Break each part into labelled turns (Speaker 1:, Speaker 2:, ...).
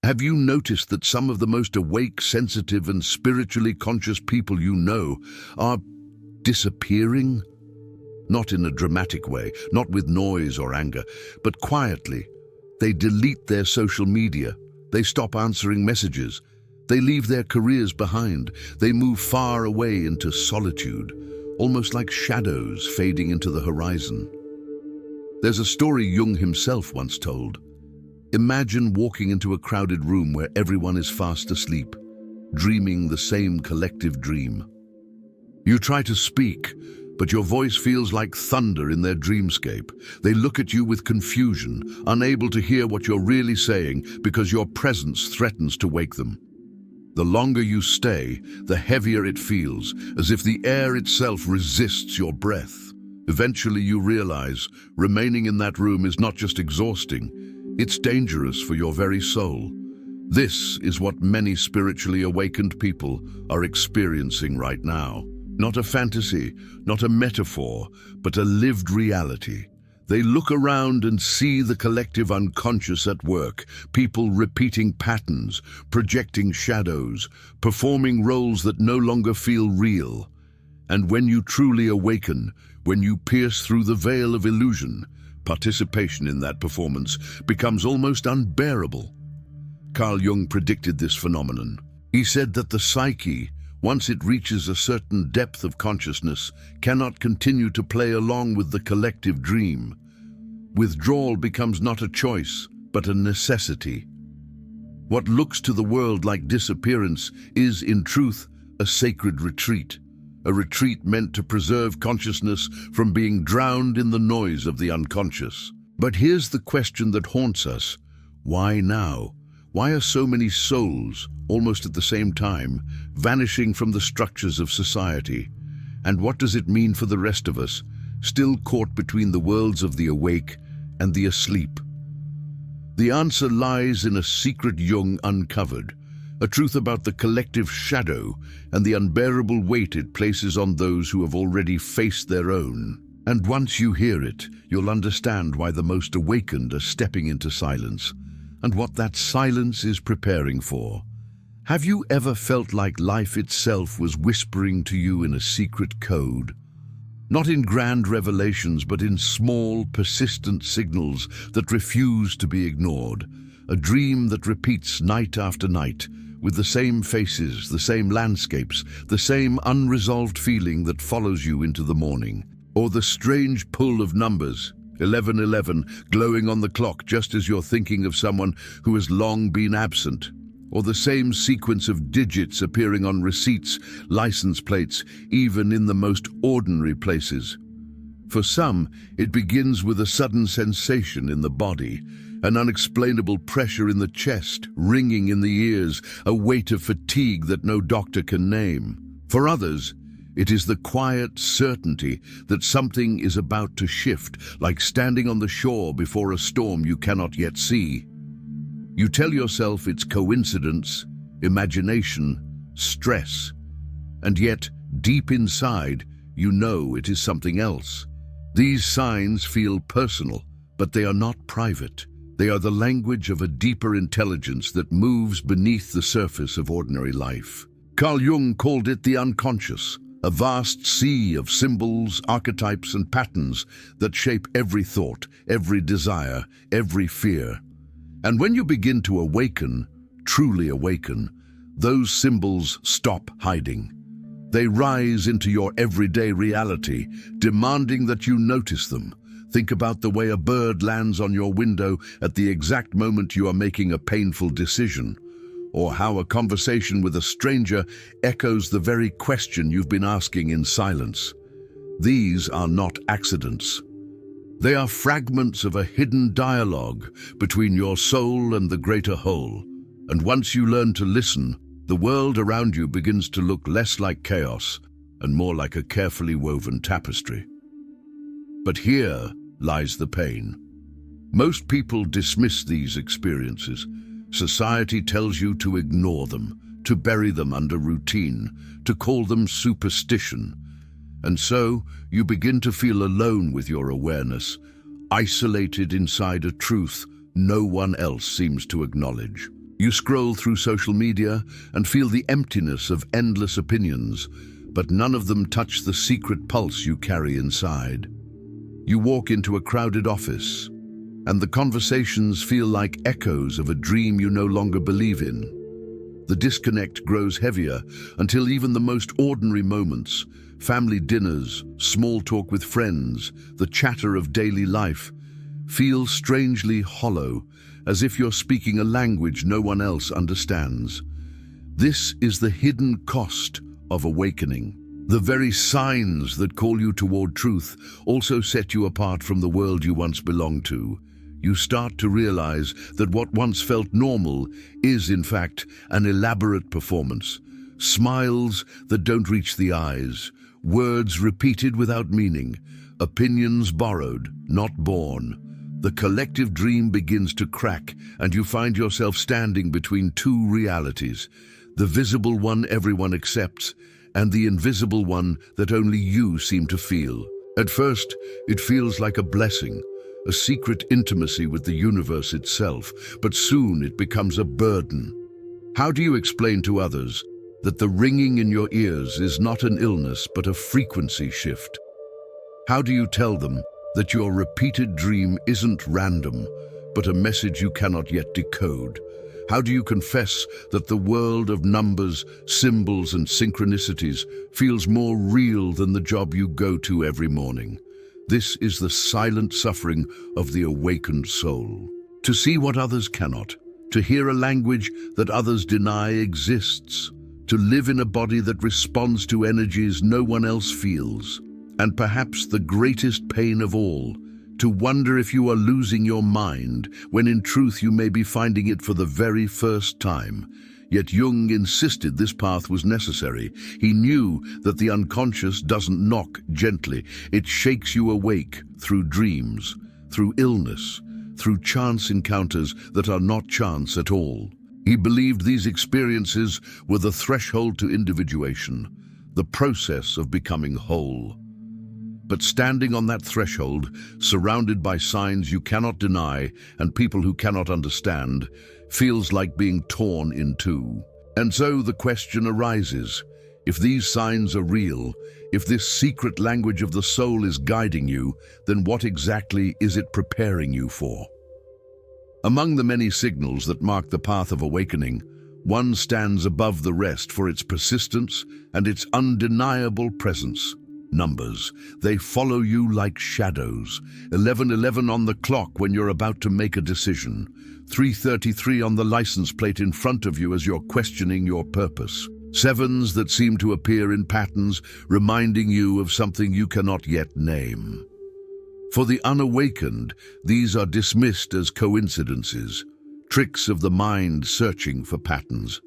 Speaker 1: Have you noticed that some of the most awake, sensitive, and spiritually conscious people you know are disappearing? Not in a dramatic way, not with noise or anger, but quietly. They delete their social media. They stop answering messages. They leave their careers behind. They move far away into solitude, almost like shadows fading into the horizon. There's a story Jung himself once told. Imagine walking into a crowded room where everyone is fast asleep, dreaming the same collective dream. You try to speak, but your voice feels like thunder in their dreamscape. They look at you with confusion, unable to hear what you're really saying because your presence threatens to wake them. The longer you stay, the heavier it feels, as if the air itself resists your breath. Eventually you realize remaining in that room is not just exhausting, it's dangerous for your very soul. This is what many spiritually awakened people are experiencing right now. Not a fantasy, not a metaphor, but a lived reality. They look around and see the collective unconscious at work, people repeating patterns, projecting shadows, performing roles that no longer feel real. And when you truly awaken, when you pierce through the veil of illusion, participation in that performance becomes almost unbearable. Carl Jung predicted this phenomenon. He said that the psyche, once it reaches a certain depth of consciousness, cannot continue to play along with the collective dream. Withdrawal becomes not a choice, but a necessity. What looks to the world like disappearance is, in truth, a sacred retreat. A retreat meant to preserve consciousness from being drowned in the noise of the unconscious. But here's the question that haunts us. Why now? Why are so many souls, almost at the same time, vanishing from the structures of society? And what does it mean for the rest of us, still caught between the worlds of the awake and the asleep? The answer lies in a secret Jung uncovered, a truth about the collective shadow and the unbearable weight it places on those who have already faced their own. And once you hear it, you'll understand why the most awakened are stepping into silence, and what that silence is preparing for. Have you ever felt like life itself was whispering to you in a secret code? Not in grand revelations, but in small, persistent signals that refuse to be ignored. A dream that repeats night after night, with the same faces, the same landscapes, the same unresolved feeling that follows you into the morning. Or the strange pull of numbers, 1111, glowing on the clock just as you're thinking of someone who has long been absent. Or the same sequence of digits appearing on receipts, license plates, even in the most ordinary places. For some, it begins with a sudden sensation in the body, an unexplainable pressure in the chest, ringing in the ears, a weight of fatigue that no doctor can name. For others, it is the quiet certainty that something is about to shift, like standing on the shore before a storm you cannot yet see. You tell yourself it's coincidence, imagination, stress, and yet, deep inside, you know it is something else. These signs feel personal, but they are not private. They are the language of a deeper intelligence that moves beneath the surface of ordinary life. Carl Jung called it the unconscious, a vast sea of symbols, archetypes, and patterns that shape every thought, every desire, every fear. And when you begin to awaken, truly awaken, those symbols stop hiding. They rise into your everyday reality, demanding that you notice them. Think about the way a bird lands on your window at the exact moment you are making a painful decision, or how a conversation with a stranger echoes the very question you've been asking in silence. These are not accidents. They are fragments of a hidden dialogue between your soul and the greater whole. And once you learn to listen, the world around you begins to look less like chaos and more like a carefully woven tapestry. But here lies the pain. Most people dismiss these experiences. Society tells you to ignore them, to bury them under routine, to call them superstition. And so you begin to feel alone with your awareness, isolated inside a truth no one else seems to acknowledge. You scroll through social media and feel the emptiness of endless opinions, but none of them touch the secret pulse you carry inside. You walk into a crowded office, and the conversations feel like echoes of a dream you no longer believe in. The disconnect grows heavier until even the most ordinary moments, family dinners, small talk with friends, the chatter of daily life, feel strangely hollow, as if you're speaking a language no one else understands. This is the hidden cost of awakening. The very signs that call you toward truth also set you apart from the world you once belonged to. You start to realize that what once felt normal is, in fact, an elaborate performance. Smiles that don't reach the eyes, words repeated without meaning, opinions borrowed, not born. The collective dream begins to crack, and you find yourself standing between two realities: the visible one everyone accepts, and the invisible one that only you seem to feel. At first, it feels like a blessing, a secret intimacy with the universe itself, but soon it becomes a burden. How do you explain to others that the ringing in your ears is not an illness but a frequency shift? How do you tell them that your repeated dream isn't random, but a message you cannot yet decode? How do you confess that the world of numbers, symbols, and synchronicities feels more real than the job you go to every morning? This is the silent suffering of the awakened soul. To see what others cannot, to hear a language that others deny exists, to live in a body that responds to energies no one else feels. And perhaps the greatest pain of all, to wonder if you are losing your mind when in truth you may be finding it for the very first time. Yet Jung insisted this path was necessary. He knew that the unconscious doesn't knock gently. It shakes you awake through dreams, through illness, through chance encounters that are not chance at all. He believed these experiences were the threshold to individuation, the process of becoming whole. But standing on that threshold, surrounded by signs you cannot deny and people who cannot understand, feels like being torn in two. And so the question arises, if these signs are real, if this secret language of the soul is guiding you, then what exactly is it preparing you for? Among the many signals that mark the path of awakening, one stands above the rest for its persistence and its undeniable presence. Numbers. They follow you like shadows. 11:11 on the clock when you're about to make a decision. 3:33 on the license plate in front of you as you're questioning your purpose. Sevens that seem to appear in patterns, reminding you of something you cannot yet name. For the unawakened, these are dismissed as coincidences, tricks of the mind searching for patterns.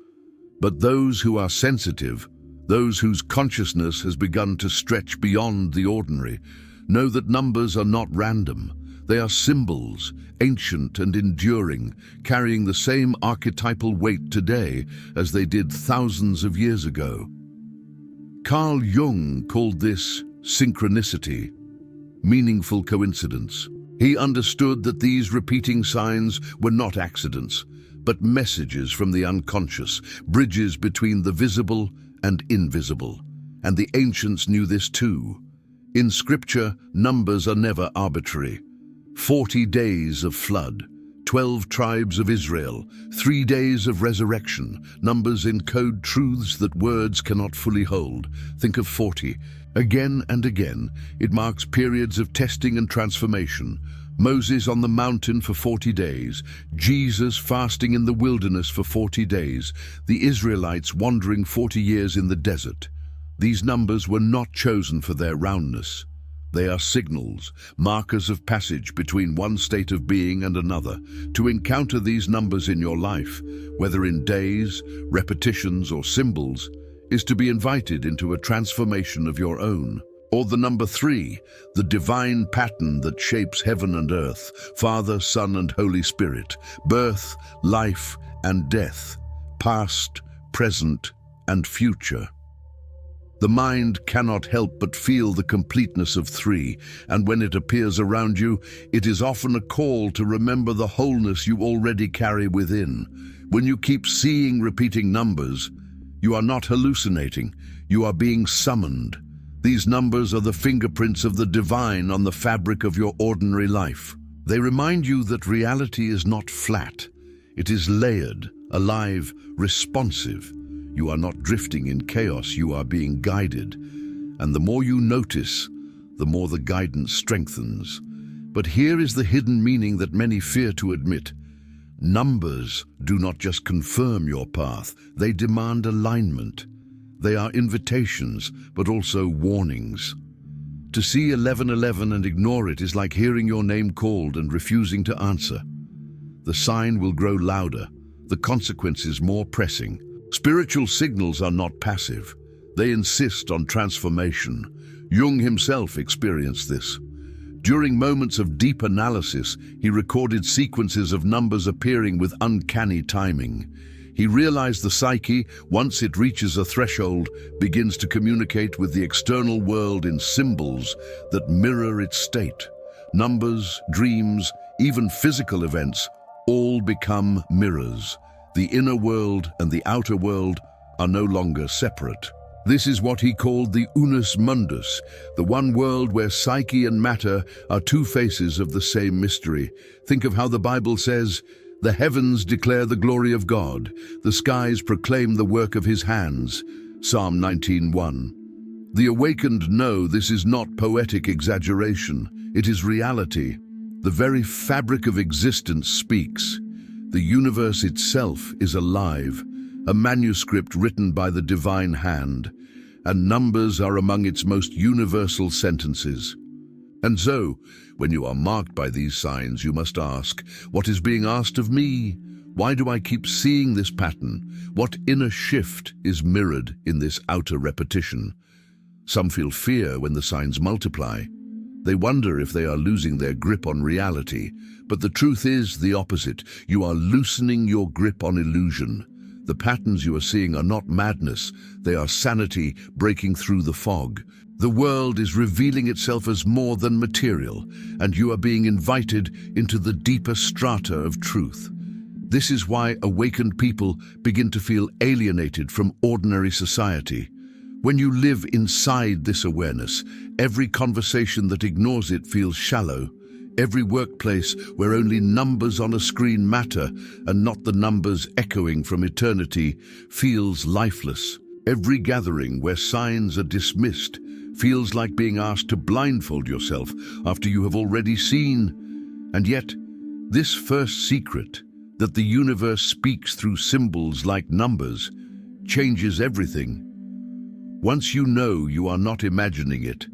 Speaker 1: But those who are sensitive, those whose consciousness has begun to stretch beyond the ordinary, know that numbers are not random. They are symbols, ancient and enduring, carrying the same archetypal weight today as they did thousands of years ago. Carl Jung called this synchronicity, meaningful coincidence. He understood that these repeating signs were not accidents, but messages from the unconscious, bridges between the visible and invisible. And the ancients knew this too. In scripture, numbers are never arbitrary. 40 days of flood, 12 tribes of Israel, 3 days of resurrection. Numbers encode truths that words cannot fully hold. Think of 40. Again and again, it marks periods of testing and transformation. Moses on the mountain for 40 days, Jesus fasting in the wilderness for 40 days, the Israelites wandering 40 years in the desert. These numbers were not chosen for their roundness. They are signals, markers of passage between one state of being and another. To encounter these numbers in your life, whether in days, repetitions, or symbols, is to be invited into a transformation of your own. Or the number 3, the divine pattern that shapes heaven and earth, Father, Son, and Holy Spirit, birth, life, and death, past, present, and future. The mind cannot help but feel the completeness of 3, and when it appears around you, it is often a call to remember the wholeness you already carry within. When you keep seeing repeating numbers, you are not hallucinating, you are being summoned. These numbers are the fingerprints of the divine on the fabric of your ordinary life. They remind you that reality is not flat. It is layered, alive, responsive. You are not drifting in chaos, you are being guided. And the more you notice, the more the guidance strengthens. But here is the hidden meaning that many fear to admit. Numbers do not just confirm your path, they demand alignment. They are invitations, but also warnings. To see 1111 and ignore it is like hearing your name called and refusing to answer. The sign will grow louder, the consequences more pressing. Spiritual signals are not passive. They insist on transformation. Jung himself experienced this. During moments of deep analysis, he recorded sequences of numbers appearing with uncanny timing. He realized the psyche, once it reaches a threshold, begins to communicate with the external world in symbols that mirror its state. Numbers, dreams, even physical events, all become mirrors. The inner world and the outer world are no longer separate. This is what he called the unus mundus, the one world where psyche and matter are two faces of the same mystery. Think of how the Bible says, "The heavens declare the glory of God, the skies proclaim the work of his hands." Psalm 19:1. The awakened know this is not poetic exaggeration, it is reality. The very fabric of existence speaks. The universe itself is alive, a manuscript written by the divine hand, and numbers are among its most universal sentences. And so, when you are marked by these signs, you must ask, what is being asked of me? Why do I keep seeing this pattern? What inner shift is mirrored in this outer repetition? Some feel fear when the signs multiply. They wonder if they are losing their grip on reality. But the truth is the opposite. You are loosening your grip on illusion. The patterns you are seeing are not madness. They are sanity breaking through the fog. The world is revealing itself as more than material, and you are being invited into the deeper strata of truth. This is why awakened people begin to feel alienated from ordinary society. When you live inside this awareness, every conversation that ignores it feels shallow. Every workplace where only numbers on a screen matter and not the numbers echoing from eternity feels lifeless. Every gathering where signs are dismissed feels like being asked to blindfold yourself after you have already seen. And yet, this first secret, that the universe speaks through symbols like numbers, changes everything. Once you know you are not imagining it,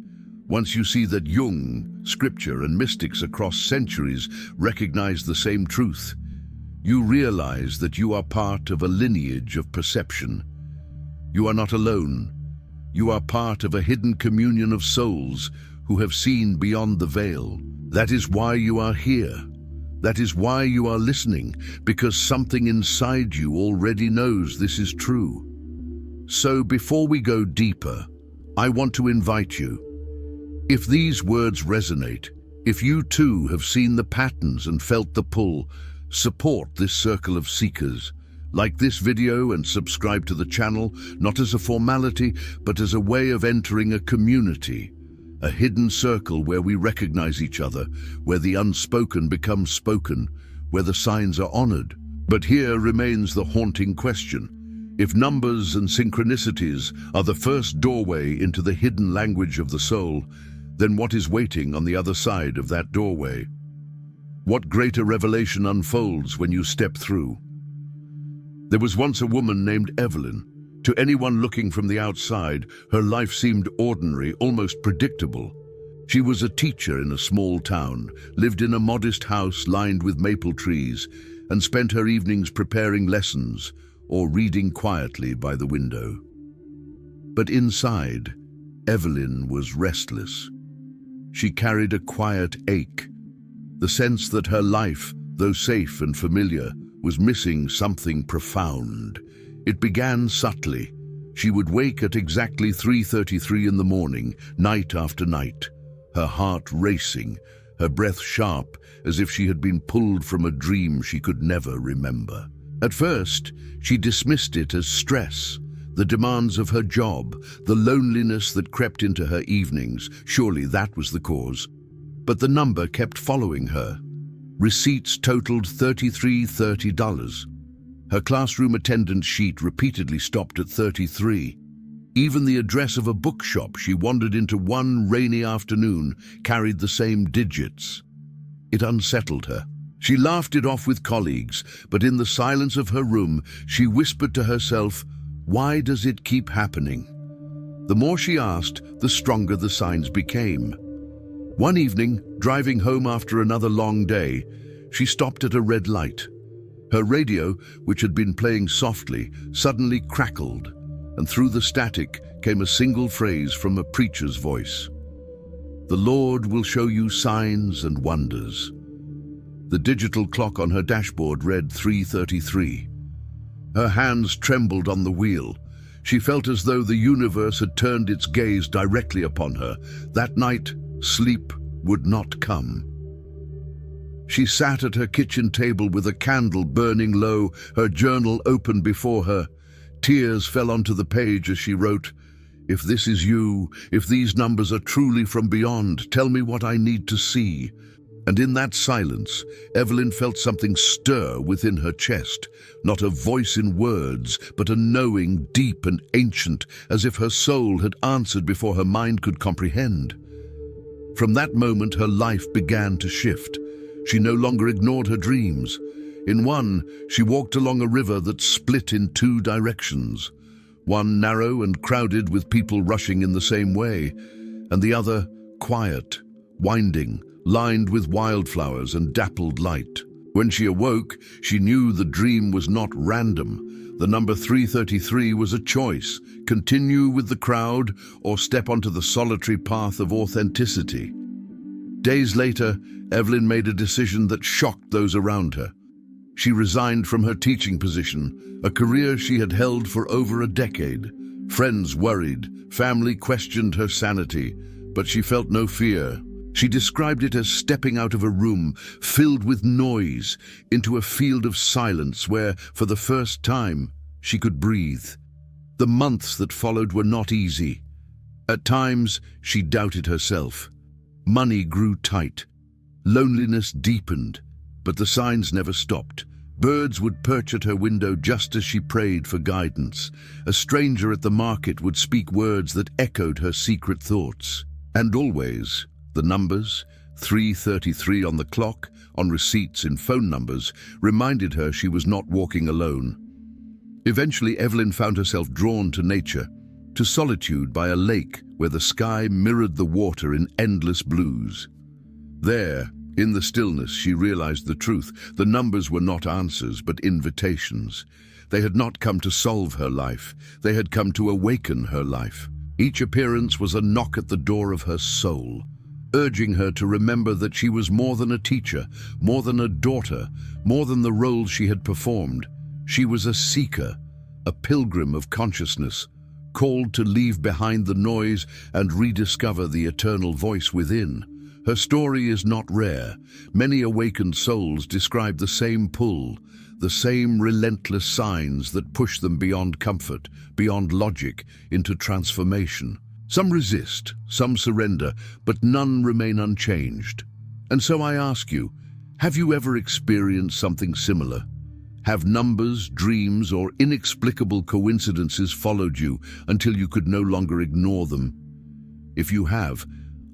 Speaker 1: once you see that Jung, scripture, and mystics across centuries recognize the same truth, you realize that you are part of a lineage of perception. You are not alone. You are part of a hidden communion of souls who have seen beyond the veil. That is why you are here. That is why you are listening, because something inside you already knows this is true. So before we go deeper, I want to invite you. If these words resonate, if you too have seen the patterns and felt the pull, support this circle of seekers. Like this video and subscribe to the channel, not as a formality, but as a way of entering a community, a hidden circle where we recognize each other, where the unspoken becomes spoken, where the signs are honored. But here remains the haunting question. If numbers and synchronicities are the first doorway into the hidden language of the soul, then what is waiting on the other side of that doorway? What greater revelation unfolds when you step through? There was once a woman named Evelyn. To anyone looking from the outside, her life seemed ordinary, almost predictable. She was a teacher in a small town, lived in a modest house lined with maple trees, and spent her evenings preparing lessons or reading quietly by the window. But inside, Evelyn was restless. She carried a quiet ache, the sense that her life, though safe and familiar, was missing something profound. It began subtly. She would wake at exactly 3:33 in the morning, night after night, her heart racing, her breath sharp, as if she had been pulled from a dream she could never remember. At first, she dismissed it as stress, the demands of her job, the loneliness that crept into her evenings. Surely that was the cause. But the number kept following her. Receipts totaled $33. Her classroom attendance sheet repeatedly stopped at 33. Even the address of a bookshop she wandered into one rainy afternoon carried the same digits. It unsettled her. She laughed it off with colleagues, but in the silence of her room, she whispered to herself, "Why does it keep happening?" The more she asked, the stronger the signs became. One evening, driving home after another long day, she stopped at a red light. Her radio, which had been playing softly, suddenly crackled, and through the static came a single phrase from a preacher's voice. "The Lord will show you signs and wonders." The digital clock on her dashboard read 3:33. Her hands trembled on the wheel. She felt as though the universe had turned its gaze directly upon her. That night, sleep would not come. She sat at her kitchen table with a candle burning low, her journal open before her. Tears fell onto the page as she wrote, "If this is you, if these numbers are truly from beyond, tell me what I need to see." And in that silence, Evelyn felt something stir within her chest, not a voice in words, but a knowing deep and ancient, as if her soul had answered before her mind could comprehend. From that moment, her life began to shift. She no longer ignored her dreams. In one, she walked along a river that split in two directions, one narrow and crowded with people rushing in the same way, and the other quiet, winding, lined with wildflowers and dappled light. When she awoke, she knew the dream was not random. The number 333 was a choice: continue with the crowd or step onto the solitary path of authenticity. Days later, Evelyn made a decision that shocked those around her. She resigned from her teaching position, a career she had held for over a decade. Friends worried, family questioned her sanity, but she felt no fear. She described it as stepping out of a room filled with noise into a field of silence where, for the first time, she could breathe. The months that followed were not easy. At times, she doubted herself. Money grew tight. Loneliness deepened, but the signs never stopped. Birds would perch at her window just as she prayed for guidance. A stranger at the market would speak words that echoed her secret thoughts. And always, the numbers, 3:33 on the clock, on receipts in phone numbers, reminded her she was not walking alone. Eventually, Evelyn found herself drawn to nature, to solitude by a lake where the sky mirrored the water in endless blues. There, in the stillness, she realized the truth. The numbers were not answers, but invitations. They had not come to solve her life. They had come to awaken her life. Each appearance was a knock at the door of her soul, urging her to remember that she was more than a teacher, more than a daughter, more than the roles she had performed. She was a seeker, a pilgrim of consciousness, called to leave behind the noise and rediscover the eternal voice within. Her story is not rare. Many awakened souls describe the same pull, the same relentless signs that push them beyond comfort, beyond logic, into transformation. Some resist, some surrender, but none remain unchanged. And so I ask you, have you ever experienced something similar? Have numbers, dreams, or inexplicable coincidences followed you until you could no longer ignore them? If you have,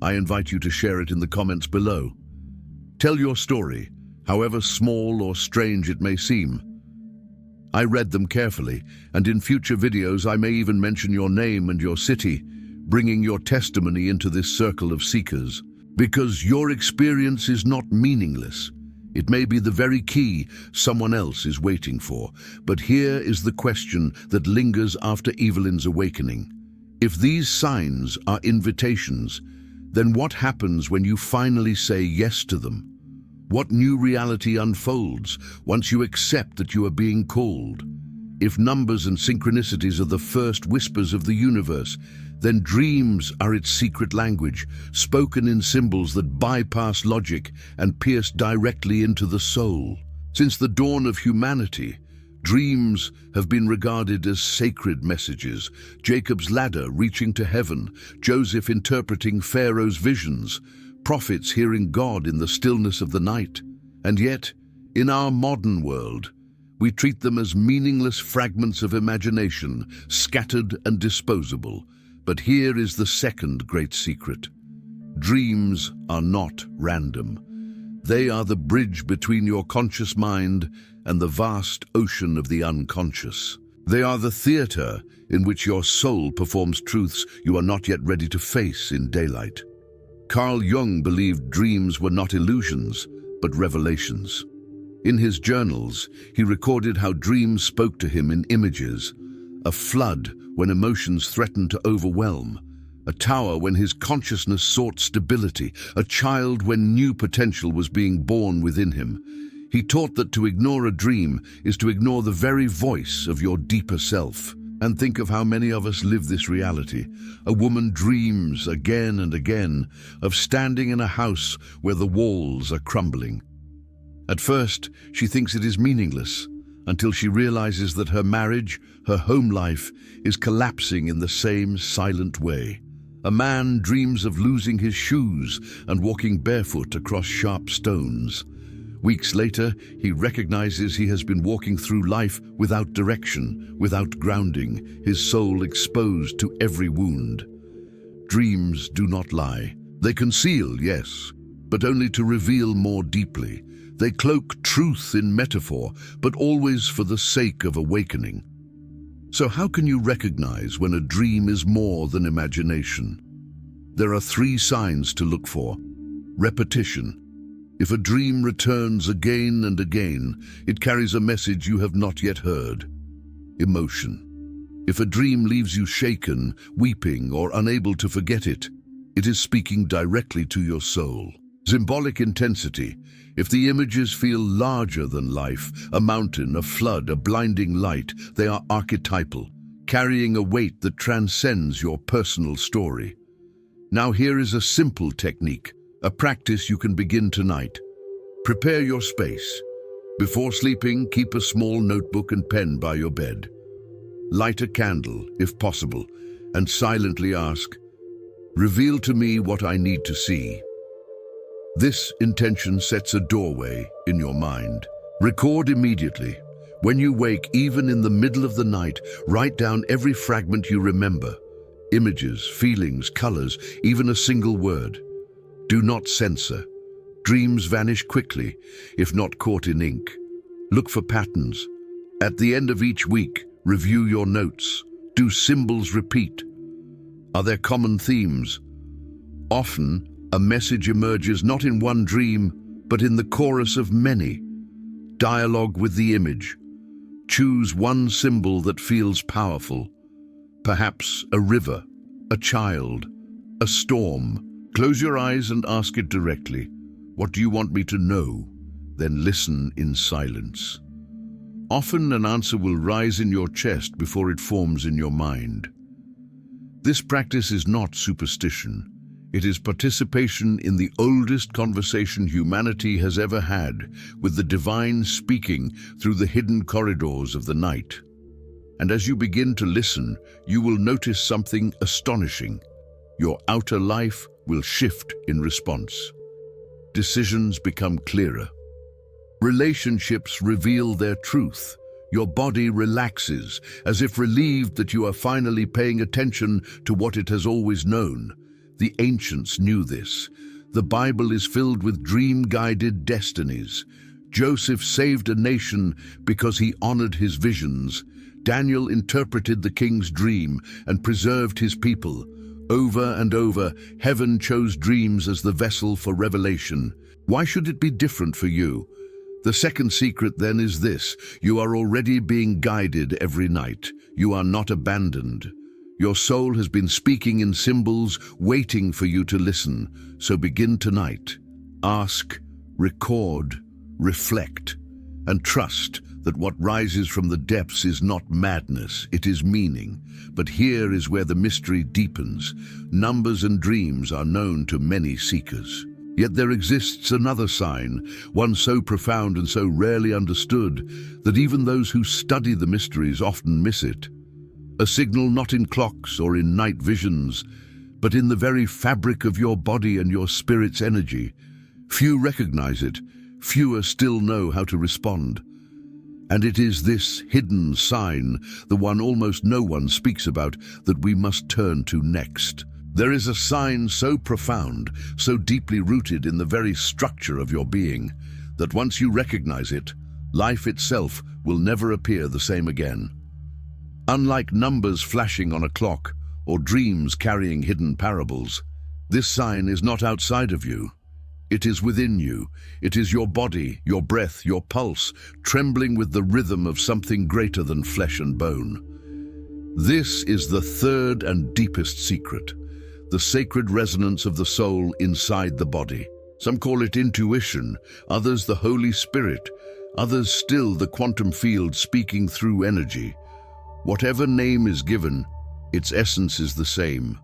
Speaker 1: I invite you to share it in the comments below. Tell your story, however small or strange it may seem. I read them carefully, and in future videos I may even mention your name and your city, bringing your testimony into this circle of seekers. Because your experience is not meaningless. It may be the very key someone else is waiting for. But here is the question that lingers after Evelyn's awakening. If these signs are invitations, then what happens when you finally say yes to them? What new reality unfolds once you accept that you are being called? If numbers and synchronicities are the first whispers of the universe, then dreams are its secret language, spoken in symbols that bypass logic and pierce directly into the soul. Since the dawn of humanity, Dreams have been regarded as sacred messages, Jacob's ladder reaching to heaven, Joseph interpreting Pharaoh's visions, prophets hearing God in the stillness of the night. And yet, in our modern world, we treat them as meaningless fragments of imagination, scattered and disposable. But here is the second great secret. Dreams are not random. They are the bridge between your conscious mind and the vast ocean of the unconscious. They are the theater in which your soul performs truths you are not yet ready to face in daylight. Carl Jung believed dreams were not illusions, but revelations. In his journals, he recorded how dreams spoke to him in images: a flood when emotions threatened to overwhelm, a tower when his consciousness sought stability, a child when new potential was being born within him. He taught that to ignore a dream is to ignore the very voice of your deeper self. And think of how many of us live this reality. A woman dreams again and again of standing in a house where the walls are crumbling. At first, she thinks it is meaningless, until she realizes that her marriage, her home life, is collapsing in the same silent way. A man dreams of losing his shoes and walking barefoot across sharp stones. Weeks later, he recognizes he has been walking through life without direction, without grounding, his soul exposed to every wound. Dreams do not lie. They conceal, yes, but only to reveal more deeply. They cloak truth in metaphor, but always for the sake of awakening. So how can you recognize when a dream is more than imagination? There are 3 signs to look for. Repetition. If a dream returns again and again, it carries a message you have not yet heard. Emotion. If a dream leaves you shaken, weeping, or unable to forget it, it is speaking directly to your soul. Symbolic intensity. If the images feel larger than life, a mountain, a flood, a blinding light, they are archetypal, carrying a weight that transcends your personal story. Now here is a simple technique, a practice you can begin tonight. Prepare your space. Before sleeping, keep a small notebook and pen by your bed. Light a candle, if possible, and silently ask, "Reveal to me what I need to see." This intention sets a doorway in your mind. Record immediately. When you wake, even in the middle of the night, write down every fragment you remember. Images, feelings, colors, even a single word. Do not censor. Dreams vanish quickly, if not caught in ink. Look for patterns. At the end of each week, review your notes. Do symbols repeat? Are there common themes? Often, a message emerges not in one dream, but in the chorus of many. Dialogue with the image. Choose one symbol that feels powerful. Perhaps a river, a child, a storm. Close your eyes and ask it directly. What do you want me to know? Then listen in silence. Often an answer will rise in your chest before it forms in your mind. This practice is not superstition. It is participation in the oldest conversation humanity has ever had, with the divine speaking through the hidden corridors of the night. And as you begin to listen, you will notice something astonishing. Your outer life will shift in response. Decisions become clearer. Relationships reveal their truth. Your body relaxes, as if relieved that you are finally paying attention to what it has always known. The ancients knew this. The Bible is filled with dream-guided destinies. Joseph saved a nation because he honored his visions. Daniel interpreted the king's dream and preserved his people. Over and over, heaven chose dreams as the vessel for revelation. Why should it be different for you? The second secret then is this: you are already being guided every night. You are not abandoned. Your soul has been speaking in symbols, waiting for you to listen. So begin tonight. Ask, record, reflect, and trust that what rises from the depths is not madness, it is meaning. But here is where the mystery deepens. Numbers and dreams are known to many seekers. Yet there exists another sign, one so profound and so rarely understood that even those who study the mysteries often miss it. A signal not in clocks or in night visions, but in the very fabric of your body and your spirit's energy. Few recognize it, fewer still know how to respond. And it is this hidden sign, the one almost no one speaks about, that we must turn to next. There is a sign so profound, so deeply rooted in the very structure of your being, that once you recognize it, life itself will never appear the same again. Unlike numbers flashing on a clock or dreams carrying hidden parables, this sign is not outside of you. It is within you. It is your body, your breath, your pulse, trembling with the rhythm of something greater than flesh and bone. This is the third and deepest secret, the sacred resonance of the soul inside the body. Some call it intuition, others the Holy Spirit, others still the quantum field speaking through energy. Whatever name is given, its essence is the same.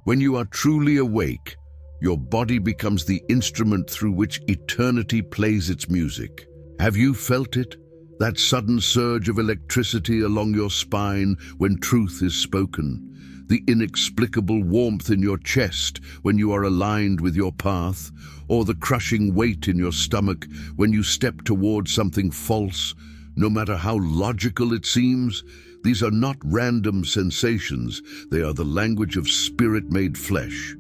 Speaker 1: When you are truly awake, your body becomes the instrument through which eternity plays its music. Have you felt it? That sudden surge of electricity along your spine when truth is spoken? The inexplicable warmth in your chest when you are aligned with your path? Or the crushing weight in your stomach when you step toward something false? No matter how logical it seems, these are not random sensations. They are the language of spirit made flesh.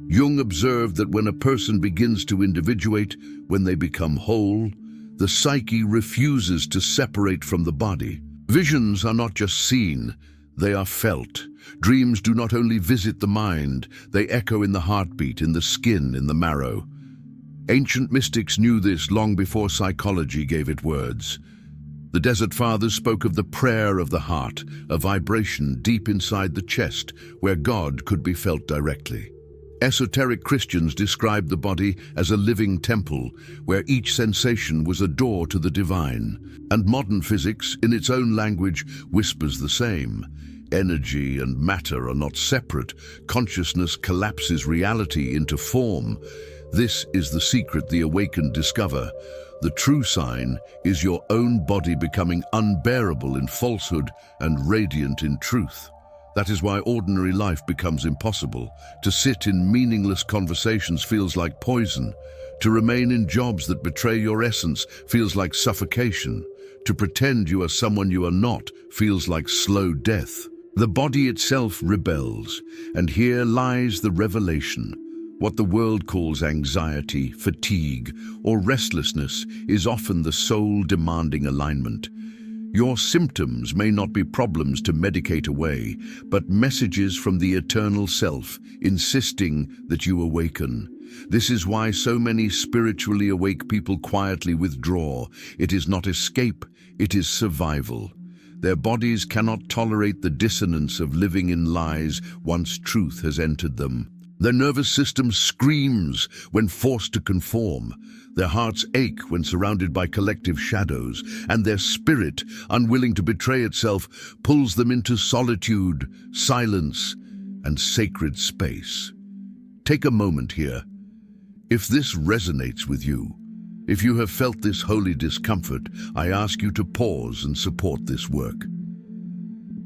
Speaker 1: Jung observed that when a person begins to individuate, when they become whole, the psyche refuses to separate from the body. Visions are not just seen, they are felt. Dreams do not only visit the mind, they echo in the heartbeat, in the skin, in the marrow. Ancient mystics knew this long before psychology gave it words. The Desert Fathers spoke of the prayer of the heart, a vibration deep inside the chest where God could be felt directly. Esoteric Christians described the body as a living temple, where each sensation was a door to the divine. And modern physics, in its own language, whispers the same. Energy and matter are not separate. Consciousness collapses reality into form. This is the secret the awakened discover. The true sign is your own body becoming unbearable in falsehood and radiant in truth. That is why ordinary life becomes impossible. To sit in meaningless conversations feels like poison. To remain in jobs that betray your essence feels like suffocation. To pretend you are someone you are not feels like slow death. The body itself rebels, and here lies the revelation. What the world calls anxiety, fatigue, or restlessness is often the soul demanding alignment. Your symptoms may not be problems to medicate away, but messages from the eternal self insisting that you awaken. This is why so many spiritually awake people quietly withdraw. It is not escape, it is survival. Their bodies cannot tolerate the dissonance of living in lies once truth has entered them. Their nervous system screams when forced to conform. Their hearts ache when surrounded by collective shadows, and their spirit, unwilling to betray itself, pulls them into solitude, silence, and sacred space. Take a moment here. If this resonates with you, if you have felt this holy discomfort, I ask you to pause and support this work.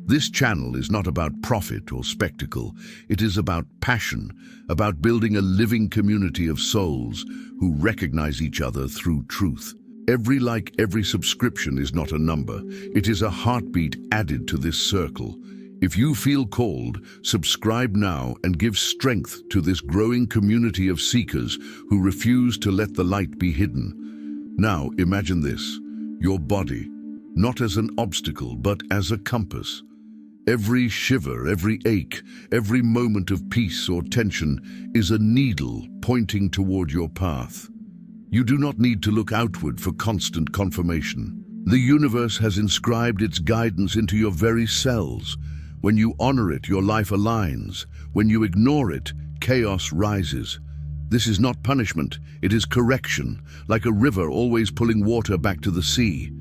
Speaker 1: This channel is not about profit or spectacle. It is about passion, about building a living community of souls who recognize each other through truth. Every like, every subscription is not a number. It is a heartbeat added to this circle. If you feel called, subscribe now and give strength to this growing community of seekers who refuse to let the light be hidden. Now imagine this, your body, not as an obstacle, but as a compass. Every shiver, every ache, every moment of peace or tension is a needle pointing toward your path. You do not need to look outward for constant confirmation. The universe has inscribed its guidance into your very cells. When you honor it, your life aligns. When you ignore it, chaos rises. This is not punishment, it is correction, like a river always pulling water back to the sea.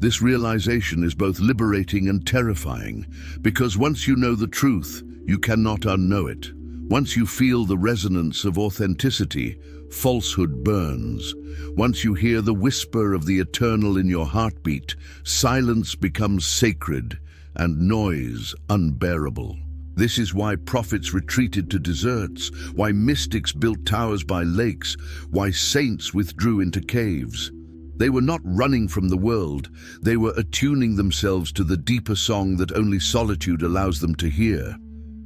Speaker 1: This realization is both liberating and terrifying, because once you know the truth, you cannot unknow it. Once you feel the resonance of authenticity, falsehood burns. Once you hear the whisper of the eternal in your heartbeat, silence becomes sacred and noise unbearable. This is why prophets retreated to deserts, why mystics built towers by lakes, why saints withdrew into caves. They were not running from the world, they were attuning themselves to the deeper song that only solitude allows them to hear.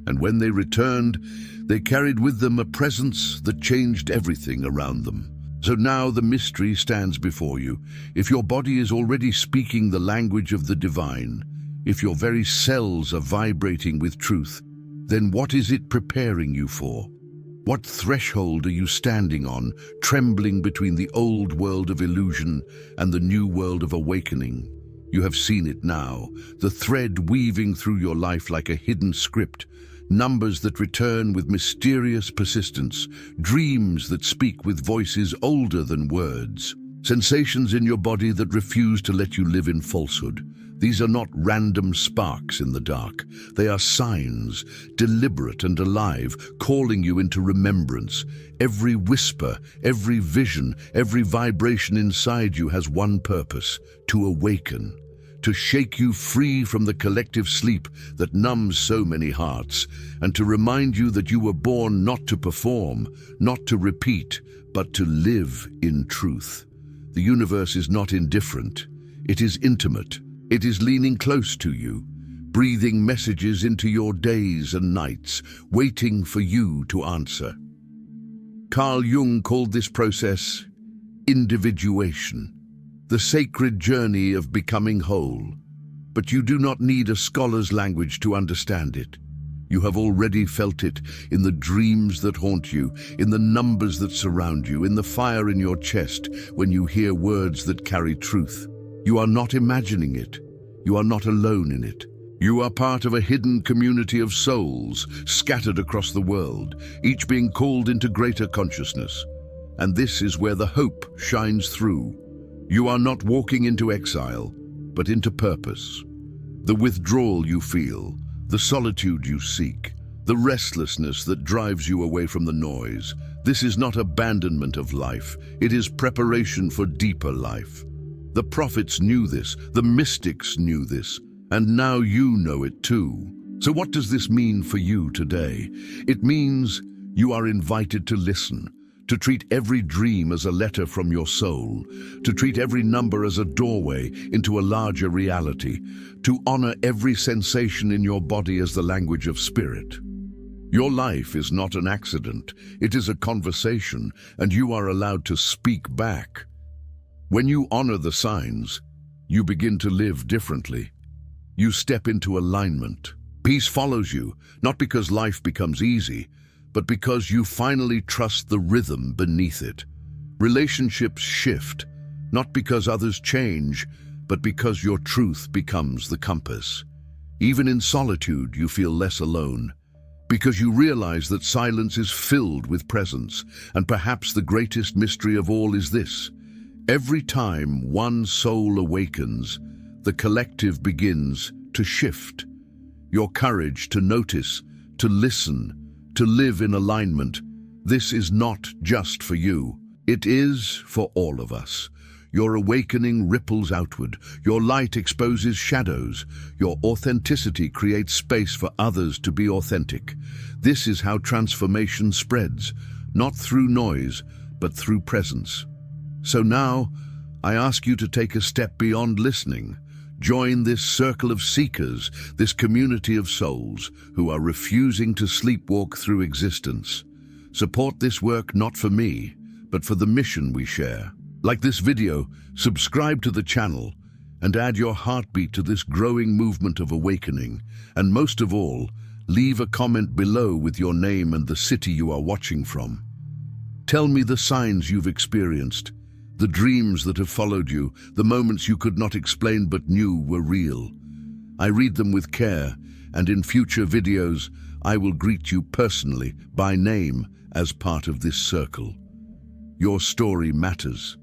Speaker 1: And when they returned, they carried with them a presence that changed everything around them. So now the mystery stands before you. If your body is already speaking the language of the divine, if your very cells are vibrating with truth, then what is it preparing you for? What threshold are you standing on, trembling between the old world of illusion and the new world of awakening? You have seen it now, the thread weaving through your life like a hidden script, numbers that return with mysterious persistence, dreams that speak with voices older than words, sensations in your body that refuse to let you live in falsehood. These are not random sparks in the dark. They are signs, deliberate and alive, calling you into remembrance. Every whisper, every vision, every vibration inside you has one purpose: to awaken, to shake you free from the collective sleep that numbs so many hearts, and to remind you that you were born not to perform, not to repeat, but to live in truth. The universe is not indifferent. It is intimate. It is leaning close to you, breathing messages into your days and nights, waiting for you to answer. Carl Jung called this process individuation, the sacred journey of becoming whole. But you do not need a scholar's language to understand it. You have already felt it in the dreams that haunt you, in the numbers that surround you, in the fire in your chest when you hear words that carry truth. You are not imagining it. You are not alone in it. You are part of a hidden community of souls scattered across the world, each being called into greater consciousness. And this is where the hope shines through. You are not walking into exile, but into purpose. The withdrawal you feel, the solitude you seek, the restlessness that drives you away from the noise. This is not abandonment of life. It is preparation for deeper life. The prophets knew this, the mystics knew this, and now you know it too. So what does this mean for you today? It means you are invited to listen, to treat every dream as a letter from your soul, to treat every number as a doorway into a larger reality, to honor every sensation in your body as the language of spirit. Your life is not an accident, it is a conversation, and you are allowed to speak back. When you honor the signs, you begin to live differently. You step into alignment. Peace follows you, not because life becomes easy, but because you finally trust the rhythm beneath it. Relationships shift, not because others change, but because your truth becomes the compass. Even in solitude, you feel less alone, because you realize that silence is filled with presence, and perhaps the greatest mystery of all is this: every time one soul awakens, the collective begins to shift. Your courage to notice, to listen, to live in alignment, this is not just for you. It is for all of us. Your awakening ripples outward. Your light exposes shadows. Your authenticity creates space for others to be authentic. This is how transformation spreads, not through noise, but through presence. So now, I ask you to take a step beyond listening. Join this circle of seekers, this community of souls who are refusing to sleepwalk through existence. Support this work not for me, but for the mission we share. Like this video, subscribe to the channel and add your heartbeat to this growing movement of awakening. And most of all, leave a comment below with your name and the city you are watching from. Tell me the signs you've experienced, the dreams that have followed you, the moments you could not explain but knew were real. I read them with care, and in future videos, I will greet you personally, by name, as part of this circle. Your story matters.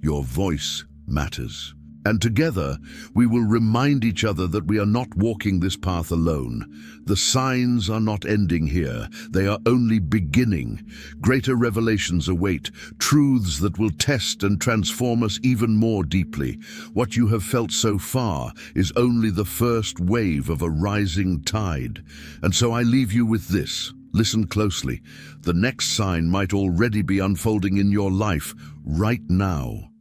Speaker 1: Your voice matters. And together, we will remind each other that we are not walking this path alone. The signs are not ending here. They are only beginning. Greater revelations await, truths that will test and transform us even more deeply. What you have felt so far is only the first wave of a rising tide. And so I leave you with this. Listen closely. The next sign might already be unfolding in your life right now.